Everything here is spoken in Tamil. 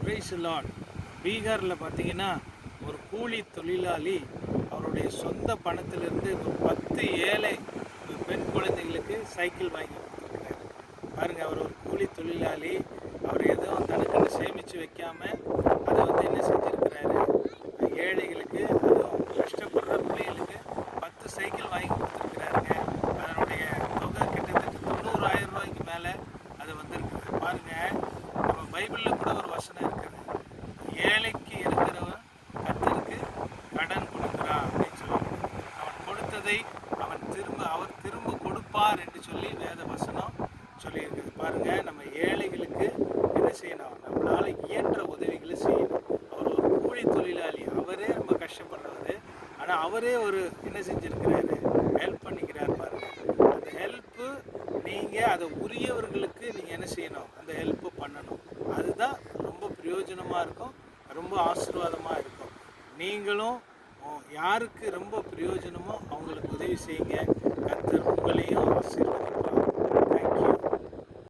Price Lord. பீகாரில் பார்த்தீங்கன்னா ஒரு கூலி தொழிலாளி அவருடைய சொந்த பணத்திலிருந்து ஒரு 10 ஏழை பெண் குழந்தைகளுக்கு சைக்கிள் வாங்கி கொடுத்துருக்கிறார். பாருங்கள், அவர் ஒரு கூலி தொழிலாளி. அவர் எதுவும் தனக்குன்னு சேமித்து வைக்காமல் அதை என்ன செஞ்சுருக்கிறாரு, ஏழைகளுக்கு, அதுவும் கஷ்டப்படுற பிள்ளைகளுக்கு 10 சைக்கிள் வாங்கி கொடுத்துருக்கிறாருங்க. அதனுடைய தொகை கிட்டத்தட்ட 90,000 ரூபாய்க்கு மேலே அது வந்திருக்குது. பாருங்கள், நம்ம பைபிளில் கூட ஒரு வசனம் இருக்குது, ஏழைக்கு இருக்கிறவன் கர்த்தருக்கு கடன் கொடுக்குறான் அப்படின்னு சொல்லி, அவன் கொடுத்ததை அவர் திரும்ப கொடுப்பார் என்று சொல்லி வேத வசனம் சொல்லியிருக்குது. பாருங்கள், நம்ம ஏழைகளுக்கு என்ன செய்யணும், நம்மளால் இயன்ற உதவிகளை செய்யணும். அவர் ஒரு கூலி தொழிலாளி, அவரே ரொம்ப கஷ்டப்படுறவர், ஆனால் அவரே ஒரு என்ன செஞ்சுருக்கிறாரு, ஹெல்ப் பண்ணிக்கிறார். பாருங்கள், அந்த ஹெல்ப்பு நீங்கள் அதை உரியவர்களுக்கு நீங்கள் என்ன செய்யணும், அந்த ஹெல்ப்பு பண்ணணும். அதுதான் ரொம்ப பிரயோஜனமாக இருக்கும், ரொம்ப ஆசீர்வாதமாக இருக்கும். நீங்களும் யாருக்கு ரொம்ப பிரயோஜனமோ அவங்களுக்கு உதவி செய்யுங்க. கர்த்தர்